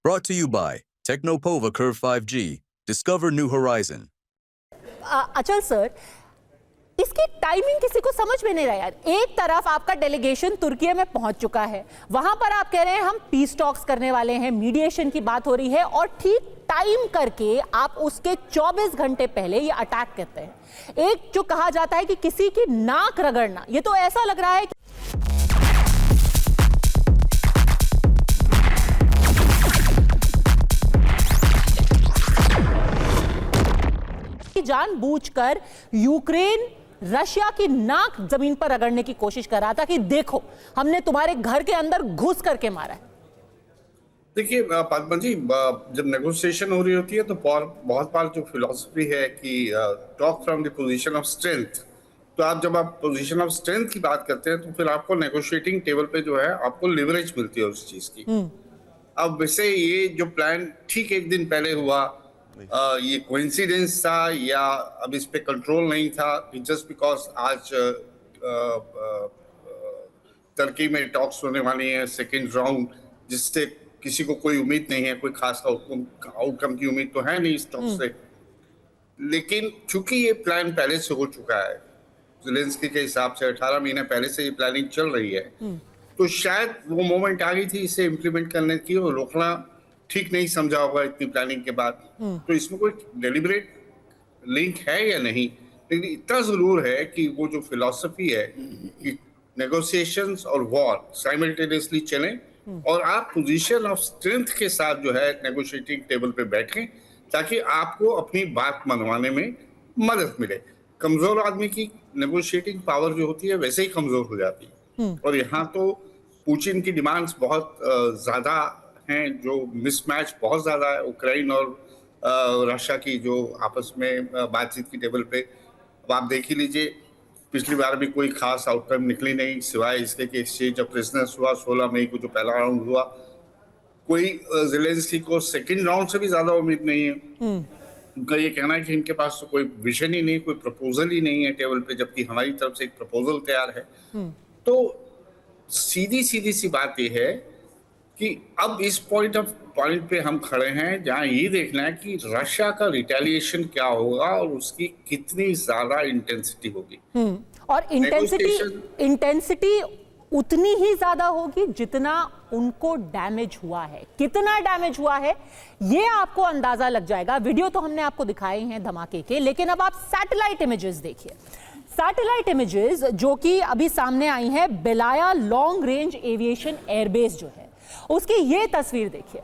Brought to you by Technopova Curve 5G. Discover new horizon. अचल sir, इसकी timing किसी को समझ में नहीं रहा यार। एक तरफ आपका डेलीगेशन तुर्की में पहुंच चुका है, वहां पर आप कह रहे हैं हम पीस टॉक्स करने वाले हैं, मीडिएशन की बात हो रही है, और ठीक टाइम करके आप उसके 24 घंटे पहले ये अटैक करते हैं। एक जो कहा जाता है कि किसी की नाक रगड़ना, ये तो ऐसा लग रहा है कि जानबूझकर यूक्रेन रशिया की नाक जमीन पर रगड़ने की कोशिश कर रहा था कि देखो हमने तुम्हारे घर के अंदर घुस करके मारा है। देखिए पद्मा जी, जब नेगोशिएशन हो रही होती है तो बहुत बार जो फिलॉसफी है कि talk from the position of strength, तो जब आप पोजीशन ऑफ स्ट्रेंथ की बात करते हैं तो फिर आपको नेगोशिएटिंग टेबल पे जो है आपको लिवरेज मिलती है उस चीज की। अब वैसे ये जो प्लान ठीक एक दिन पहले हुआ, ये कोइंसिडेंस था या अब इस पे कंट्रोल नहीं था, जस्ट बिकॉज आज टर्की में टॉक्स होने वाली है, सेकेंड राउंड, जिससे किसी को कोई उम्मीद नहीं है, कोई खास आउटकम की उम्मीद तो है नहीं इस टॉक से। लेकिन चूंकि ये प्लान पहले से हो चुका है, ज़ेलेंस्की के हिसाब से 18 महीने पहले से ये प्लानिंग चल रही है, तो शायद वो मोमेंट आ गई थी इसे इम्प्लीमेंट करने की, और रोकना ठीक नहीं समझा होगा इतनी प्लानिंग के बाद। तो इसमें कोई डेलिबरेट लिंक है या नहीं, लेकिन इतना जरूर है कि वो जो फिलॉसफी है कि नेगोशिएशंस और वॉर साइमल्टेनियसली चलें, और आप पोजीशन ऑफ स्ट्रेंथ के साथ जो है नेगोशिएटिंग टेबल पे बैठें, ताकि आपको अपनी बात मनवाने में मदद मिले। कमजोर आदमी की नेगोशिएटिंग पावर जो होती है वैसे ही कमजोर हो जाती है, और यहाँ तो पुतिन की डिमांड्स बहुत ज्यादा हैं, जो मिसमैच बहुत ज्यादा है यूक्रेन और रशिया की जो आपस में बातचीत की टेबल पे। अब आप देख ही लीजिए, पिछली बार भी कोई खास आउटकम निकली नहीं, सिवाय इसके कि एक्सचेंज ऑफ प्रिजनर्स हुआ 16 मई को जो पहला राउंड हुआ। कोई ज़ेलेंस्की को सेकंड राउंड से भी ज्यादा उम्मीद नहीं है। उनका ये कहना है कि इनके पास तो कोई विजन ही नहीं, कोई प्रपोजल ही नहीं है टेबल पे, जबकि हमारी तरफ से एक प्रपोजल तैयार है। तो सीधी सी बात यह है कि अब इस पॉइंट पे हम खड़े हैं जहां ये देखना है कि रशिया का रिटेलिएशन क्या होगा और उसकी कितनी ज्यादा इंटेंसिटी होगी। और इंटेंसिटी उतनी ही ज्यादा होगी जितना उनको डैमेज हुआ है। कितना डैमेज हुआ है ये आपको अंदाजा लग जाएगा। वीडियो तो हमने आपको दिखाए हैं धमाके के, लेकिन अब आप सैटेलाइट इमेजेस देखिए। सैटेलाइट इमेजेस जो कि अभी सामने आई है, बेलाया लॉन्ग रेंज एविएशन एयरबेस जो है उसकी ये तस्वीर देखिए।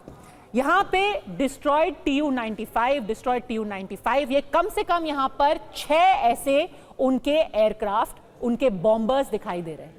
यहां पे डिस्ट्रॉयड TU-95, ये कम से कम यहां पर 6 ऐसे उनके एयरक्राफ्ट, उनके बॉम्बर्स दिखाई दे रहे हैं।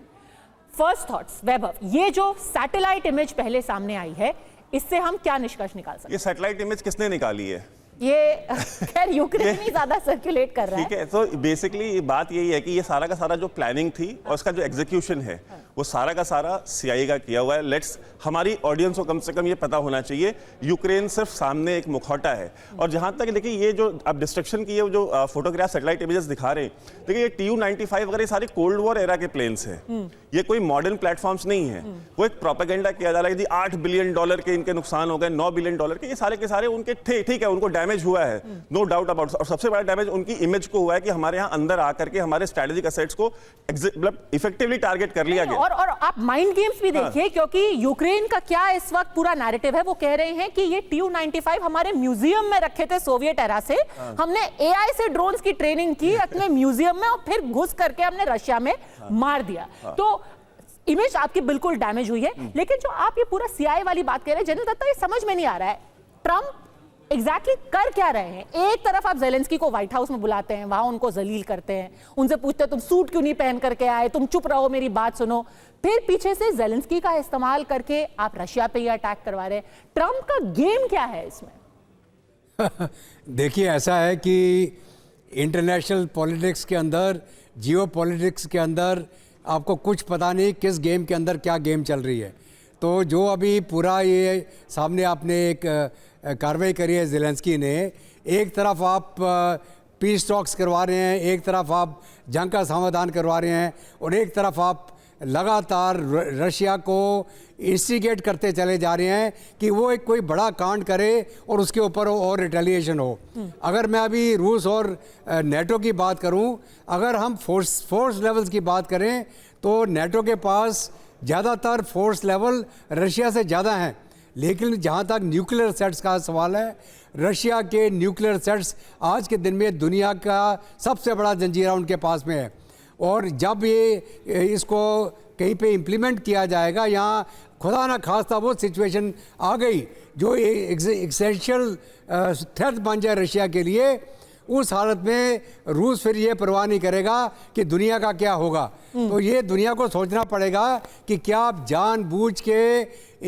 फर्स्ट थॉट्स वैभव, ये जो सैटेलाइट इमेज पहले सामने आई है, इससे हम क्या निष्कर्ष निकाल सकते हैं? ये सैटेलाइट इमेज किसने निकाली है? ये खैर यूक्रेन ही ज्यादा सर्कुलेट कर रहा है। ठीक है, तो बेसिकली बात यही है कि ये सारा का सारा जो प्लानिंग थी और इसका जो एग्जीक्यूशन है वो सारा का सारा CIA का किया हुआ है। लेट्स, हमारी ऑडियंस को कम से कम ये पता होना चाहिए, यूक्रेन सिर्फ सामने एक मुखौटा है। और जहां तक देखिए ये जो अब डिस्ट्रक्शन की ये जो फोटोग्राफ सैटेलाइट इमेजेस दिखा रहे हैं, देखिए ये TU-95 वगैरह सारे कोल्ड वॉर एरा के प्लेन्स हैं, ये कोई मॉडर्न प्लेटफॉर्म्स नहीं है। वो एक प्रोपेगेंडा किया जा रहा है कि $8 बिलियन के इनके नुकसान हो गए, $9 बिलियन के, ये सारे के सारे उनके थे। ठीक है, उनको डैमेज हुआ है, नो डाउट अबाउट। और सबसे बड़ा डैमेज उनकी इमेज को हुआ है कि हमारे यहाँ अंदर आकर के हमारे स्ट्रेटेजिक एसेट्स को मतलब इफेक्टिवली टारगेट कर लिया गया। और आप माइंड गेम्स भी देखिए, क्योंकि यूक्रेन का क्या इस वक्त पूरा नैरेटिव है, वो कह रहे हैं कि ये TU-95 हमारे म्यूजियम में रखे थे सोवियत एरा से, हमने AI से ड्रोन्स की ट्रेनिंग की अपने म्यूजियम में और फिर घुस करके हमने रशिया में मार दिया। तो इमेज आपकी बिल्कुल डैमेज हुई है। लेकिन जो आप ये पूरा CIA वाली बात कह रहे हैं जनरल दत्ता, ये समझ में नहीं आ रहा है ट्रंप एग्जैक्टली कर क्या रहे हैं। एक तरफ आप ज़ेलेंस्की को व्हाइट हाउस में बुलाते हैं, वहां उनको जलील करते हैं, उनसे पूछते हैं तुम सूट क्यों नहीं पहन करके आए, तुम चुप रहो, मेरी बात सुनो। फिर पीछे से ज़ेलेंस्की का इस्तेमाल करके आप रशिया पे ही अटैक करवा रहे हैं। ट्रंप का गेम क्या है इसमें? देखिए, ऐसा है कि इंटरनेशनल पॉलिटिक्स के अंदर, जियो पॉलिटिक्स के अंदर आपको कुछ पता नहीं किस गेम के अंदर क्या गेम चल रही है। तो जो अभी पूरा ये सामने आपने एक कार्रवाई करी है ज़ेलेंस्की ने, एक तरफ आप पीस टॉक्स करवा रहे हैं, एक तरफ आप जंग का समाधान करवा रहे हैं, और एक तरफ आप लगातार रशिया को इंस्टिगेट करते चले जा रहे हैं कि वो एक कोई बड़ा कांड करे और उसके ऊपर और रिटेलिएशन हो। अगर मैं अभी रूस और नेटो की बात करूं, अगर हम फोर्स लेवल्स की बात करें तो नेटो के पास ज़्यादातर फोर्स लेवल रशिया से ज़्यादा हैं, लेकिन जहाँ तक न्यूक्लियर सेट्स का सवाल है, रशिया के न्यूक्लियर सेट्स आज के दिन में दुनिया का सबसे बड़ा जंजीरा उनके पास में है। और जब ये इसको कहीं पे इम्प्लीमेंट किया जाएगा, यहाँ खुदा ना खास्ता वो सिचुएशन आ गई जो एक्सेंशियल थ्रेट बन जाए रशिया के लिए, उस हालत में रूस फिर ये परवाह नहीं करेगा कि दुनिया का क्या होगा। तो ये दुनिया को सोचना पड़ेगा कि क्या आप जानबूझ के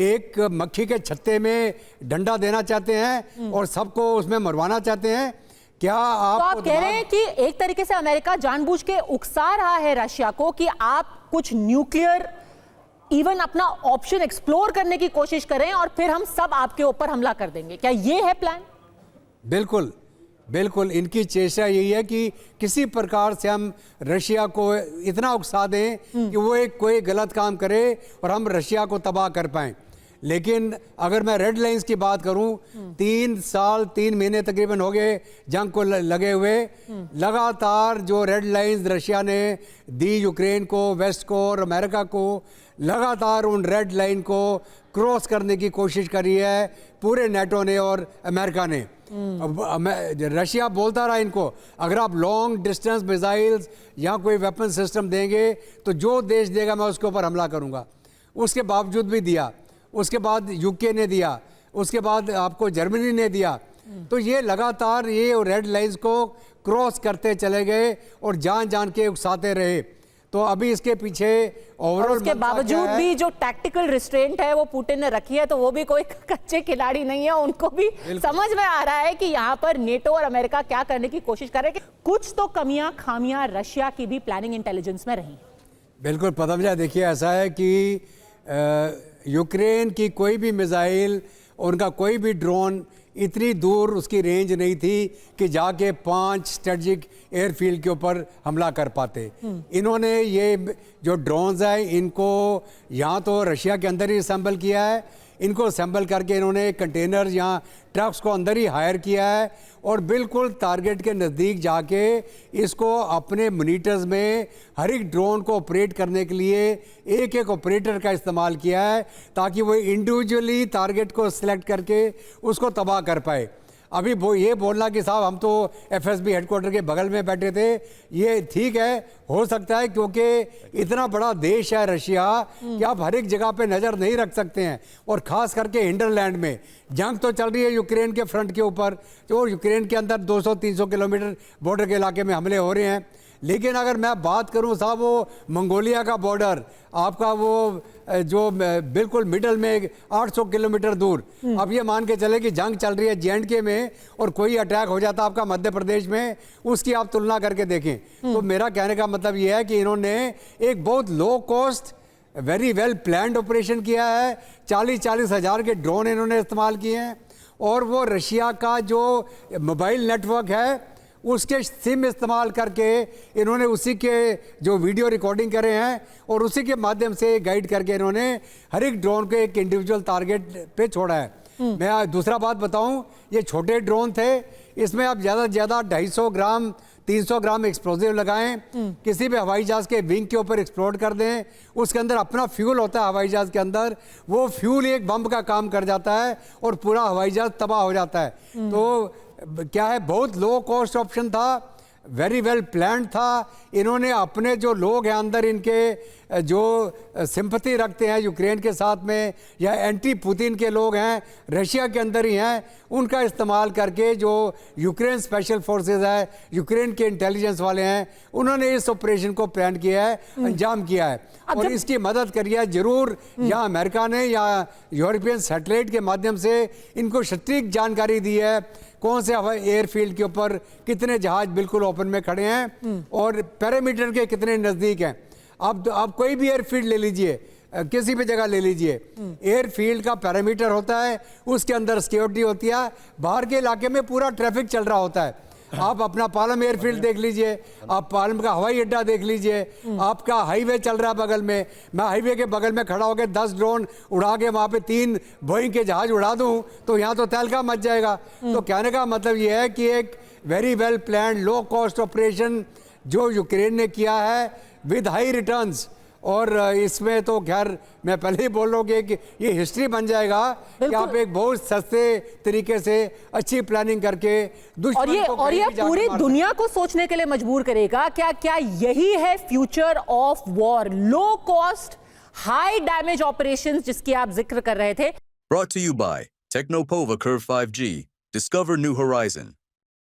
एक मक्खी के छत्ते में डंडा देना चाहते हैं और सबको उसमें मरवाना चाहते हैं। क्या तो आप कह रहे हैं कि एक तरीके से अमेरिका जानबूझ के उकसा रहा है रशिया को कि आप कुछ न्यूक्लियर इवन अपना ऑप्शन एक्सप्लोर करने की कोशिश करें और फिर हम सब आपके ऊपर हमला कर देंगे, क्या ये है प्लान? बिल्कुल बिल्कुल, इनकी चेष्टा यही है कि किसी प्रकार से हम रशिया को इतना उकसा दें कि वो एक कोई गलत काम करे और हम रशिया को तबाह कर पाएं। लेकिन अगर मैं रेड लाइंस की बात करूं, 3 साल 3 महीने तकरीबन हो गए जंग को लगे हुए। लगातार जो रेड लाइंस रशिया ने दी यूक्रेन को, वेस्ट को और अमेरिका को, लगातार उन रेड लाइन को क्रॉस करने की कोशिश करी है पूरे नेटो ने और अमेरिका ने। रशिया बोलता रहा इनको, अगर आप लॉन्ग डिस्टेंस मिसाइल्स या कोई वेपन सिस्टम देंगे तो जो देश देगा मैं उसके ऊपर हमला करूंगा। उसके बावजूद भी दिया, उसके बाद यूके ने दिया, उसके बाद आपको जर्मनी ने दिया। तो ये लगातार ये रेड लाइंस को क्रॉस करते चले गए और जान जान के उकसाते रहे। तो अभी इसके पीछे ओवरऑल उसके बावजूद भी जो टैक्टिकल रिस्ट्रेंट है वो पुतिन ने रखी है, तो वो भी कोई कच्चे खिलाड़ी नहीं है। उनको भी समझ में आ रहा है कि यहाँ पर नेटो और अमेरिका क्या करने की कोशिश कर रहे हैं। कुछ तो कमियां खामियां रशिया की भी प्लानिंग इंटेलिजेंस में रही। बिल्कुल पदमजा, देखिए ऐसा है कि यूक्रेन की कोई भी मिसाइल, उनका कोई भी ड्रोन इतनी दूर उसकी रेंज नहीं थी कि जाके 5 स्ट्रेटजिक एयरफील्ड के ऊपर हमला कर पाते। इन्होंने ये जो ड्रोन्स हैं इनको यहाँ तो रशिया के अंदर ही असेंबल किया है, इनको असेंबल करके इन्होंने कंटेनर यहाँ ट्रक्स को अंदर ही हायर किया है और बिल्कुल टारगेट के नज़दीक जाके इसको अपने मॉनिटर्स में हर एक ड्रोन को ऑपरेट करने के लिए एक एक ऑपरेटर का इस्तेमाल किया है ताकि वो इंडिविजुअली टारगेट को सिलेक्ट करके उसको तबाह कर पाए। अभी वो ये बोलना कि साहब हम तो एफएसबी हेडक्वार्टर के बगल में बैठे थे, ये ठीक है, हो सकता है क्योंकि इतना बड़ा देश है रशिया कि आप हर एक जगह पे नज़र नहीं रख सकते हैं। और ख़ास करके हिंडरलैंड में जंग तो चल रही है यूक्रेन के फ्रंट के ऊपर, तो यूक्रेन के अंदर 200-300 किलोमीटर बॉर्डर के इलाके में हमले हो रहे हैं। लेकिन अगर मैं बात करूं साहब, वो मंगोलिया का बॉर्डर आपका वो जो बिल्कुल मिडल में 800 किलोमीटर दूर, अब ये मान के चले कि जंग चल रही है J&K में और कोई अटैक हो जाता आपका मध्य प्रदेश में, उसकी आप तुलना करके देखें। तो मेरा कहने का मतलब ये है कि इन्होंने एक बहुत low cost very well planned operation किया है। 40-40 हज़ार के ड्रोन इन्होंने इस्तेमाल किए हैं और वो रशिया का जो मोबाइल नेटवर्क है उसके सिम इस्तेमाल करके इन्होंने उसी के जो वीडियो रिकॉर्डिंग करे हैं और उसी के माध्यम से गाइड करके इन्होंने हर एक ड्रोन को एक इंडिविजुअल टारगेट पे छोड़ा है। मैं दूसरा बात बताऊं, ये छोटे ड्रोन थे, इसमें आप ज़्यादा से ज़्यादा 250 ग्राम 300 ग्राम एक्सप्लोजिव लगाएं, किसी भी हवाई जहाज़ के विंग के ऊपर एक्सप्लोड कर दें, उसके अंदर अपना फ्यूल होता है हवाई जहाज़ के अंदर, वो फ्यूल एक बम का काम कर जाता है और पूरा हवाई जहाज़ तबाह हो जाता है। तो क्या है, बहुत लो कॉस्ट ऑप्शन था, वेरी वेल प्लान्ड था। इन्होंने अपने जो लोग हैं अंदर, इनके जो सिंपैथी रखते हैं यूक्रेन के साथ में या एंटी पुतिन के लोग हैं रशिया के अंदर ही हैं, उनका इस्तेमाल करके जो यूक्रेन स्पेशल फोर्सेस है, यूक्रेन के इंटेलिजेंस वाले हैं, उन्होंने इस ऑपरेशन को प्लान किया है, अंजाम किया है और इसकी मदद करी है जरूर या अमेरिका ने या यूरोपियन सैटेलाइट के माध्यम से इनको सटीक जानकारी दी है कौन से हवाई एयरफील्ड के ऊपर कितने जहाज बिल्कुल ओपन में खड़े हैं और पैरामीटर के कितने नज़दीक हैं। अब कोई भी एयरफील्ड ले लीजिए, किसी भी जगह ले लीजिए, एयरफील्ड का पैरामीटर होता है, उसके अंदर सिक्योरिटी होती है, बाहर के इलाके में पूरा ट्रैफिक चल रहा होता है। आप अपना पालम एयरफील्ड देख लीजिए, आप पालम का हवाई अड्डा देख लीजिए, आपका हाईवे चल रहा है बगल में, मैं हाईवे के बगल में खड़ा होकर 10 ड्रोन उड़ा के वहाँ पे 3 बोइंग के जहाज उड़ा दूँ तो यहाँ तो तहलका मच जाएगा। तो कहने का मतलब ये है कि एक very well plan low cost operation जो यूक्रेन ने किया है विद हाई रिटर्न्स, और इसमें तो खैर मैं पहले ही बोल रहा हूँ कि ये हिस्ट्री बन जाएगा कि आप एक बहुत सस्ते तरीके से अच्छी प्लानिंग करके दुश्मन को और ये कहीं भी जाके पूरी मार दुनिया को सोचने के लिए मजबूर करेगा। क्या यही है future of war, low cost high damage operations जिसकी आप जिक्र कर रहे थे। Brought to you by Technopova Curve 5G. Discover new horizon.